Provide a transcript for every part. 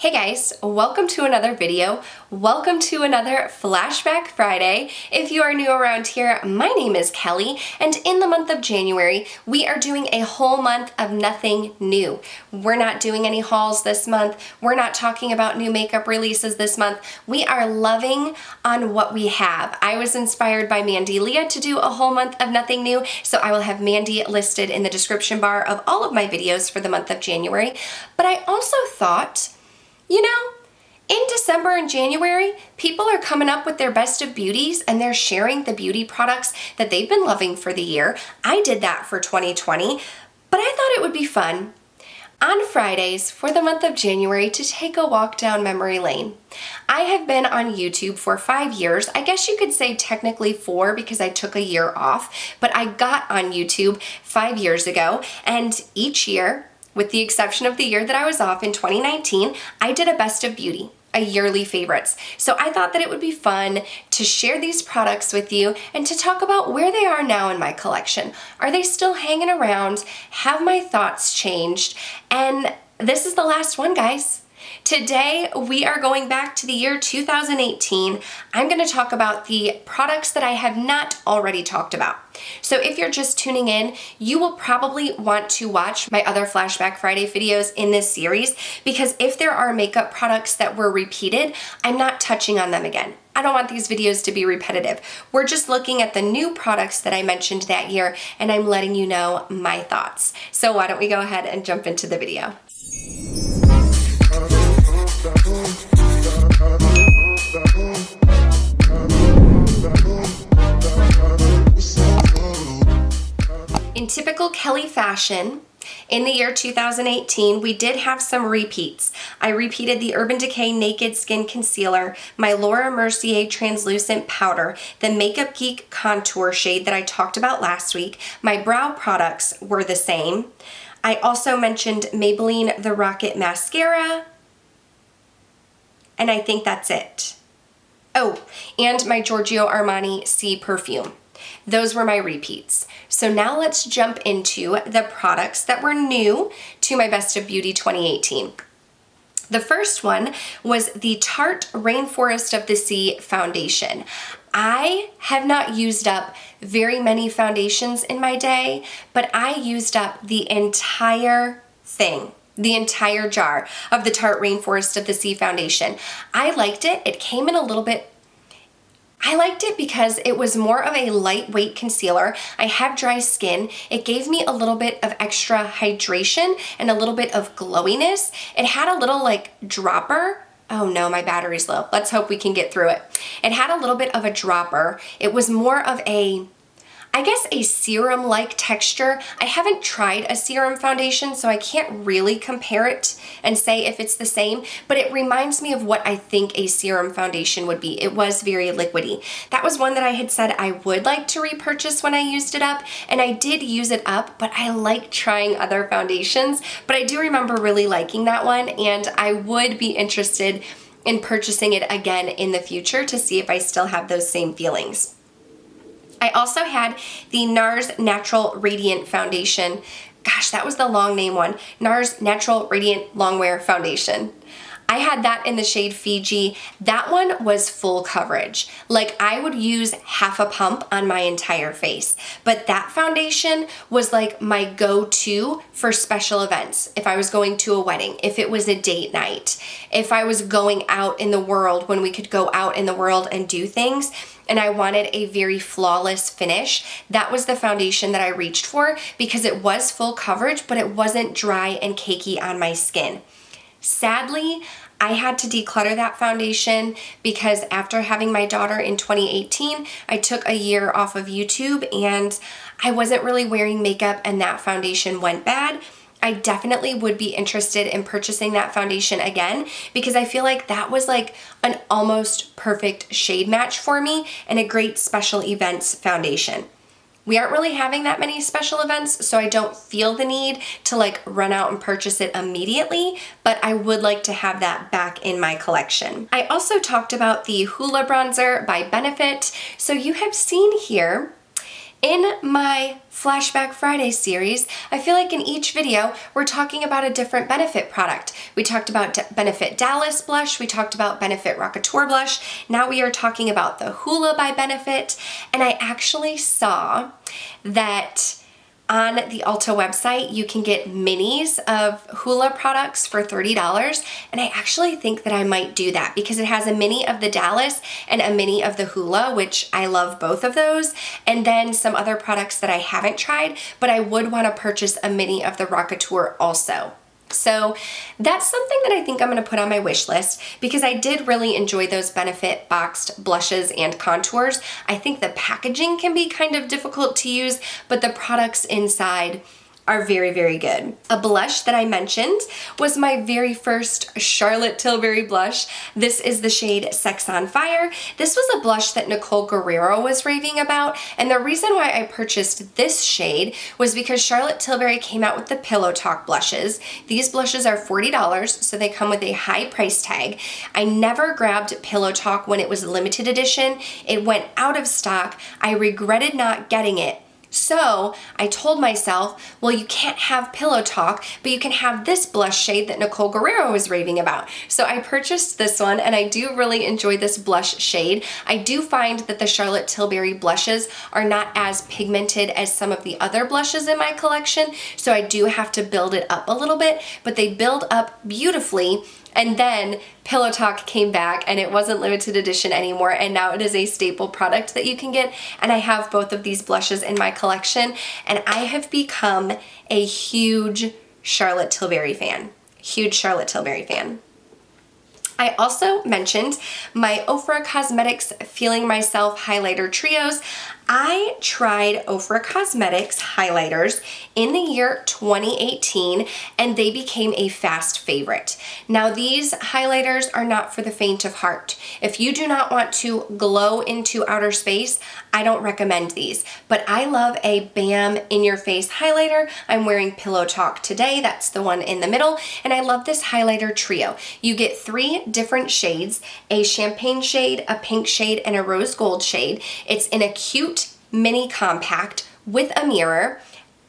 Hey guys, welcome to another video. Welcome to another Flashback Friday. If you are new around here, my name is Kelly, and in the month of January, we are doing a whole month of nothing new. We're not doing any hauls this month. We're not talking about new makeup releases this month. We are loving on what we have. I was inspired by Mandy Leah to do a whole month of nothing new, so I will have Mandy listed in the description bar of all of my videos for the month of January. But I also thought, you know, in December and January, people are coming up with their best of beauties and they're sharing the beauty products that they've been loving for the year. I did that for 2020, but I thought it would be fun on Fridays for the month of January to take a walk down memory lane. I have been on YouTube for 5 years. I guess you could say technically 4 because I took a year off, but I got on YouTube 5 years ago, and each year, with the exception of the year that I was off in 2019, I did a best of beauty, a yearly favorites. So I thought that it would be fun to share these products with you and to talk about where they are now in my collection. Are they still hanging around? Have my thoughts changed? And this is the last one, guys. Today, we are going back to the year 2018. I'm going to talk about the products that I have not already talked about. So if you're just tuning in, you will probably want to watch my other Flashback Friday videos in this series, because if there are makeup products that were repeated, I'm not touching on them again. I don't want these videos to be repetitive. We're just looking at the new products that I mentioned that year, and I'm letting you know my thoughts. So why don't we go ahead and jump into the video. In typical Kelly fashion, in the year 2018, we did have some repeats. I repeated the Urban Decay Naked Skin Concealer, my Laura Mercier Translucent Powder, the Makeup Geek Contour shade that I talked about last week. My brow products were the same. I also mentioned Maybelline The Rocket Mascara, and I think that's it. Oh, and my Giorgio Armani C perfume. Those were my repeats. So now let's jump into the products that were new to my Best of Beauty 2018. The first one was the Tarte Rainforest of the Sea foundation. I have not used up very many foundations in my day, but I used up the entire thing. The entire jar of the Tarte Rainforest of the Sea foundation. I liked it. It came in a little bit, I liked it because it was more of a lightweight concealer. I have dry skin. It gave me a little bit of extra hydration and a little bit of glowiness. It had a little like dropper. Oh no, my battery's low. Let's hope we can get through it. It had a little bit of a dropper. It was more of a, I guess, a serum-like texture. I haven't tried a serum foundation, so I can't really compare it and say if it's the same, but it reminds me of what I think a serum foundation would be. It was very liquidy. That was one that I had said I would like to repurchase when I used it up, and I did use it up, but I like trying other foundations. But I do remember really liking that one, and I would be interested in purchasing it again in the future to see if I still have those same feelings. I also had the NARS Natural Radiant Foundation. Gosh, that was the long name one. NARS Natural Radiant Longwear Foundation. I had that in the shade Fiji. That one was full coverage. Like, I would use half a pump on my entire face. But that foundation was like my go-to for special events. If I was going to a wedding, if it was a date night, if I was going out in the world when we could go out in the world and do things, and I wanted a very flawless finish, that was the foundation that I reached for because it was full coverage, but it wasn't dry and cakey on my skin. Sadly, I had to declutter that foundation because after having my daughter in 2018, I took a year off of YouTube and I wasn't really wearing makeup, and that foundation went bad. I definitely would be interested in purchasing that foundation again because I feel like that was like an almost perfect shade match for me and a great special events foundation. We aren't really having that many special events, so I don't feel the need to like run out and purchase it immediately, but I would like to have that back in my collection. I also talked about the Hoola Bronzer by Benefit. So you have seen here In my Flashback Friday series, I feel like in each video, we're talking about a different Benefit product. We talked about Benefit Dallas blush, we talked about Benefit Rockateur blush, now we are talking about the Hoola by Benefit, and I actually saw that on the Ulta website, you can get minis of Hoola products for $30, and I actually think that I might do that because it has a mini of the Dallas and a mini of the Hoola, which I love both of those, and then some other products that I haven't tried, but I would want to purchase a mini of the Rockateur also. So that's something that I think I'm going to put on my wish list because I did really enjoy those Benefit boxed blushes and contours. I think the packaging can be kind of difficult to use, but the products inside are very, very good. A blush that I mentioned was my very first Charlotte Tilbury blush. This is the shade Sex on Fire. This was a blush that Nicole Guerrero was raving about, and the reason why I purchased this shade was because Charlotte Tilbury came out with the Pillow Talk blushes. These blushes are $40, so they come with a high price tag. I never grabbed Pillow Talk when it was limited edition. It went out of stock. I regretted not getting it. So I told myself, well, you can't have Pillow Talk, but you can have this blush shade that Nicole Guerrero was raving about. So I purchased this one, and I do really enjoy this blush shade. I do find that the Charlotte Tilbury blushes are not as pigmented as some of the other blushes in my collection, so I do have to build it up a little bit, but they build up beautifully. And then Pillow Talk came back and it wasn't limited edition anymore, and now it is a staple product that you can get, and I have both of these blushes in my collection, and I have become a huge Charlotte Tilbury fan. Huge Charlotte Tilbury fan. I also mentioned my Ofra Cosmetics Feeling Myself Highlighter Trios. I tried Ofra Cosmetics highlighters in the year 2018, and they became a fast favorite. Now, these highlighters are not for the faint of heart. If you do not want to glow into outer space, I don't recommend these, but I love a BAM in-your-face highlighter. I'm wearing Pillow Talk today. That's the one in the middle, and I love this highlighter trio. You get 3 different shades, a champagne shade, a pink shade, and a rose gold shade. It's in a cute mini compact with a mirror,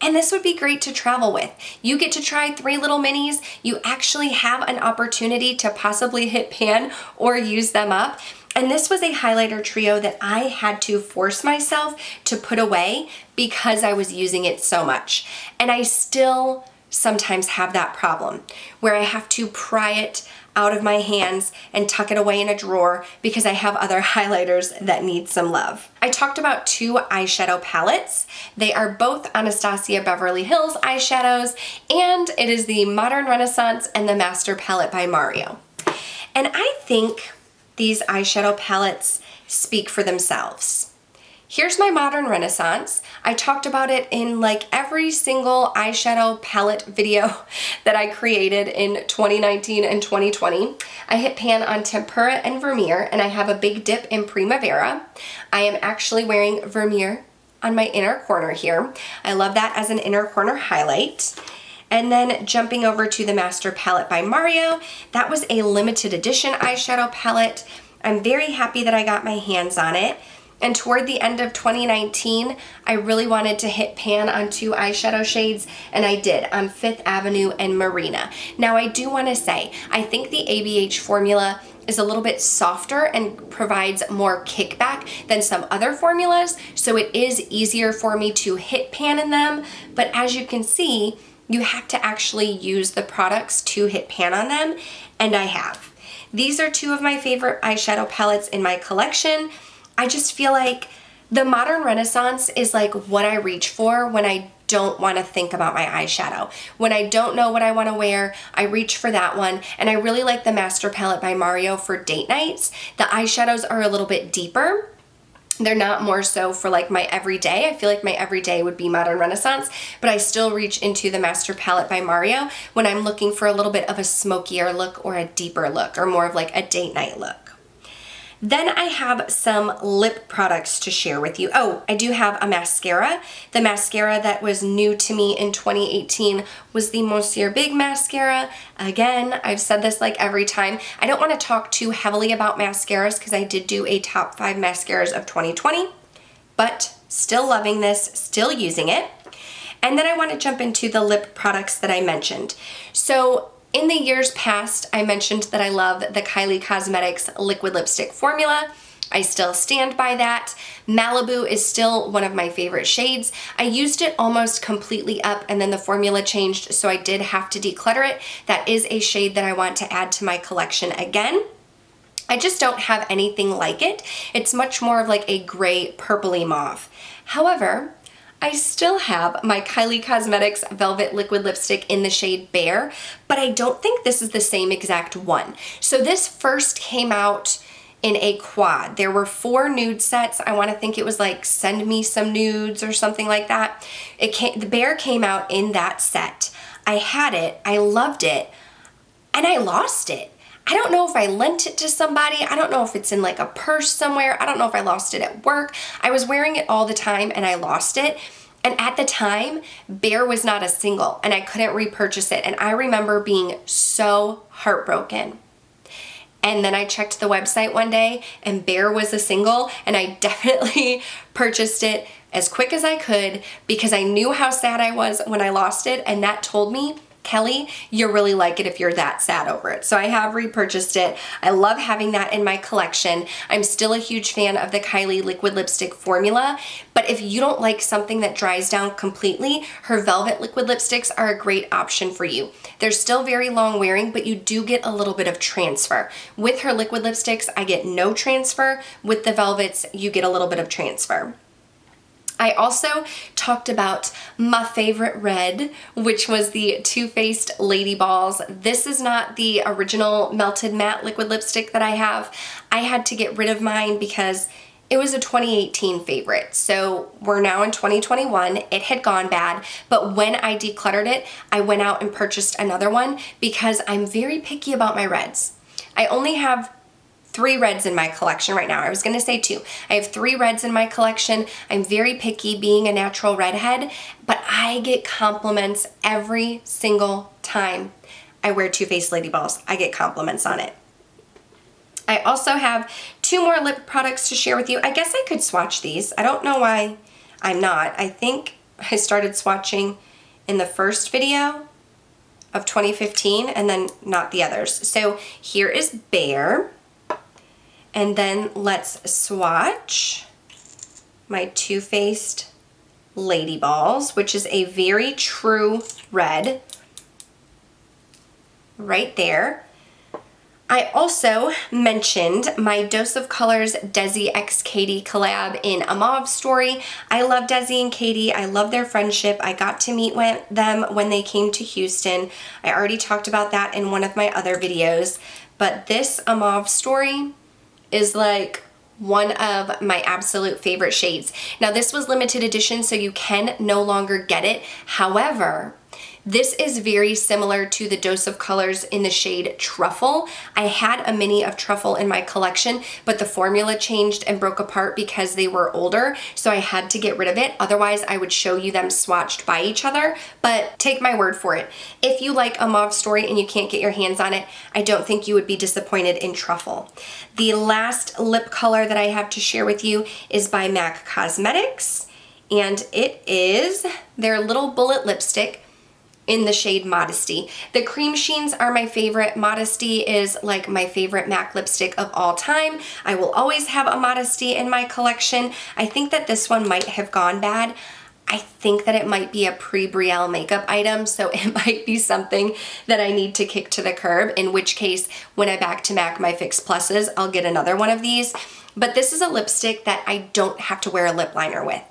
and this would be great to travel with. You get to try 3 little minis. You actually have an opportunity to possibly hit pan or use them up. And this was a highlighter trio that I had to force myself to put away because I was using it so much. And I still sometimes have that problem where I have to pry it out of my hands and tuck it away in a drawer because I have other highlighters that need some love. I talked about 2 eyeshadow palettes. They are both Anastasia Beverly Hills eyeshadows, and it is the Modern Renaissance and the Master Palette by Mario. And I think these eyeshadow palettes speak for themselves. Here's my Modern Renaissance. I talked about it in like every single eyeshadow palette video that I created in 2019 and 2020. I hit pan on Tempera and Vermeer, and I have a big dip in Primavera. I am actually wearing Vermeer on my inner corner here. I love that as an inner corner highlight. And then jumping over to the Master Palette by Mario, that was a limited edition eyeshadow palette. I'm very happy that I got my hands on it. And toward the end of 2019, I really wanted to hit pan on 2 eyeshadow shades, and I did on 5th Avenue and Marina. Now, I do want to say, I think the ABH formula is a little bit softer and provides more kickback than some other formulas, so it is easier for me to hit pan in them, but as you can see, you have to actually use the products to hit pan on them, and I have. These are 2 of my favorite eyeshadow palettes in my collection. I just feel like the Modern Renaissance is like what I reach for when I don't want to think about my eyeshadow. When I don't know what I want to wear, I reach for that one, and I really like the Master Palette by Mario for date nights. The eyeshadows are a little bit deeper. They're not more so for like my everyday. I feel like my everyday would be Modern Renaissance, but I still reach into the Master Palette by Mario when I'm looking for a little bit of a smokier look or a deeper look or more of like a date night look. Then I have some lip products to share with you. Oh, I do have a mascara. The mascara that was new to me in 2018 was the Monsieur Big mascara. Again, I've said this like every time. I don't want to talk too heavily about mascaras because I did do a top 5 mascaras of 2020, but Still loving this, still using it. And then I want to jump into the lip products that I mentioned. So in the years past, I mentioned that I love the Kylie Cosmetics liquid lipstick formula. I still stand by that. Malibu is still one of my favorite shades. I used it almost completely up and then the formula changed, so I did have to declutter it. That is a shade that I want to add to my collection again. I just don't have anything like it. It's much more of like a gray purpley mauve. However, I still have my Kylie Cosmetics Velvet Liquid Lipstick in the shade Bare, but I don't think this is the same exact one. So this first came out in a quad. There were 4 nude sets. I want to think it was like Send Me Some Nudes or something like that. The Bare came out in that set. I had it, I loved it, and I lost it. I don't know if I lent it to somebody. I don't know if it's in like a purse somewhere. I don't know if I lost it at work. I was wearing it all the time and I lost it. And at the time, Bare was not a single and I couldn't repurchase it. And I remember being so heartbroken. And then I checked the website one day and Bare was a single, and I definitely purchased it as quick as I could because I knew how sad I was when I lost it, and that told me, Kelly, you'll really like it if you're that sad over it. So I have repurchased it. I love having that in my collection. I'm still a huge fan of the Kylie liquid lipstick formula, but if you don't like something that dries down completely, her velvet liquid lipsticks are a great option for you. They're still very long wearing, but you do get a little bit of transfer. With her liquid lipsticks, I get no transfer. With the velvets, you get a little bit of transfer. I also talked about my favorite red, which was the Too Faced Lady Balls. This is not the original Melted Matte liquid lipstick that I have. I had to get rid of mine because it was a 2018 favorite. So we're now in 2021. It had gone bad, but when I decluttered it, I went out and purchased another one because I'm very picky about my reds. I only have 3 reds in my collection right now. I was gonna say 2. I have 3 reds in my collection. I'm very picky being a natural redhead, but I get compliments every single time I wear Too Faced Lady Balls. I get compliments on it. I also have 2 more lip products to share with you. I guess I could swatch these. I don't know why I'm not. I think I started swatching in the first video of 2015 and then not the others. So here is Bare. And then let's swatch my Too Faced Lady Balls, which is a very true red right there. I also mentioned my Dose of Colors DesixKaty collab in a Mauve story. I love Desi and Katy. I love their friendship. I got to meet them when they came to Houston. I already talked about that in one of my other videos. But this a Mauve story is like one of my absolute favorite shades. Now this was limited edition, so you can no longer get it. However, this is very similar to the Dose of Colors in the shade Truffle. I had a mini of Truffle in my collection, but the formula changed and broke apart because they were older, so I had to get rid of it. Otherwise, I would show you them swatched by each other, but take my word for it. If you like a Mauve story and you can't get your hands on it, I don't think you would be disappointed in Truffle. The last lip color that I have to share with you is by MAC Cosmetics, and it is their little bullet lipstick in the shade Modesty. The cream sheens are my favorite. Modesty is like my favorite MAC lipstick of all time. I will always have a Modesty in my collection. I think that this one might have gone bad. I think that it might be a pre-Brielle makeup item, so it might be something that I need to kick to the curb, in which case, when I back to MAC my Fix Pluses, I'll get another one of these. But this is a lipstick that I don't have to wear a lip liner with.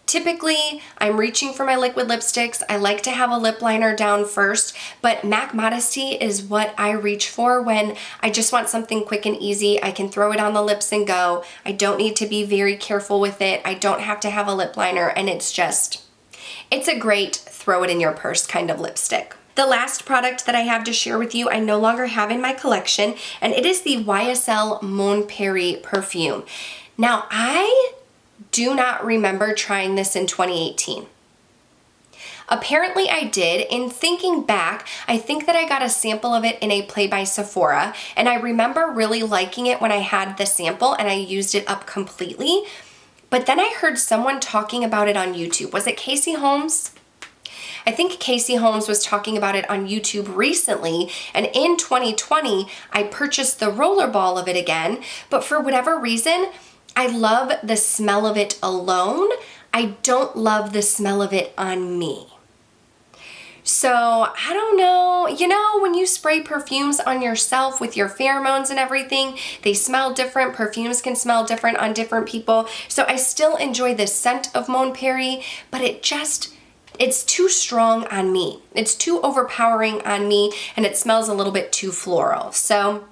Typically, I'm reaching for my liquid lipsticks. I like to have a lip liner down first, but MAC Modesty is what I reach for when I just want something quick and easy. I can throw it on the lips and go. I don't need to be very careful with it. I don't have to have a lip liner, and it's a great throw it in your purse kind of lipstick. The last product that I have to share with you, I no longer have in my collection, and it is the YSL Mon Paris perfume. Now, I do not remember trying this in 2018. Apparently I did. In thinking back, I think that I got a sample of it in a Play by Sephora, and I remember really liking it when I had the sample and I used it up completely. But then I heard someone talking about it on YouTube. Was it Casey Holmes? I think Casey Holmes was talking about it on YouTube recently, and in 2020, I purchased the rollerball of it again, but for whatever reason, I love the smell of it alone. I don't love the smell of it on me. So, I don't know, you know, when you spray perfumes on yourself with your pheromones and everything, they smell different. Perfumes can smell different on different people. So I still enjoy the scent of Mon Perry, but it's too strong on me. It's too overpowering on me, and it smells a little bit too floral. So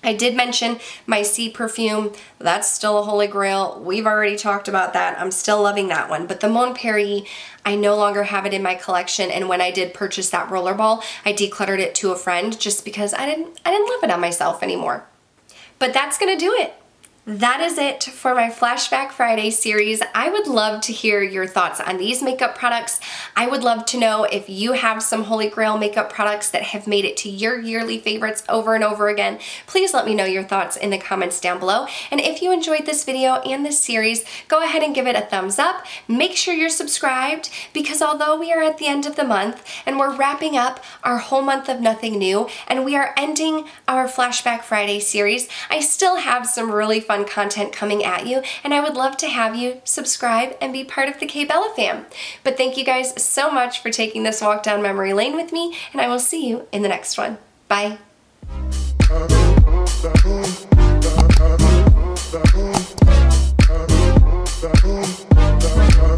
I did mention my Sea perfume. That's still a holy grail. We've already talked about that. I'm still loving that one. But the Mon Perry, I no longer have it in my collection, and when I did purchase that rollerball, I decluttered it to a friend just because I didn't love it on myself anymore. But that's gonna do it. That is it for my Flashback Friday series. I would love to hear your thoughts on these makeup products. I would love to know if you have some holy grail makeup products that have made it to your yearly favorites over and over again. Please let me know your thoughts in the comments down below. And if you enjoyed this video and this series, go ahead and give it a thumbs up. Make sure you're subscribed, because although we are at the end of the month and we're wrapping up our whole month of nothing new and we are ending our Flashback Friday series, I still have some really fun content coming at you, and I would love to have you subscribe and be part of the K-Bella fam. But thank you guys so much for taking this walk down memory lane with me, and I will see you in the next one. Bye. Bye.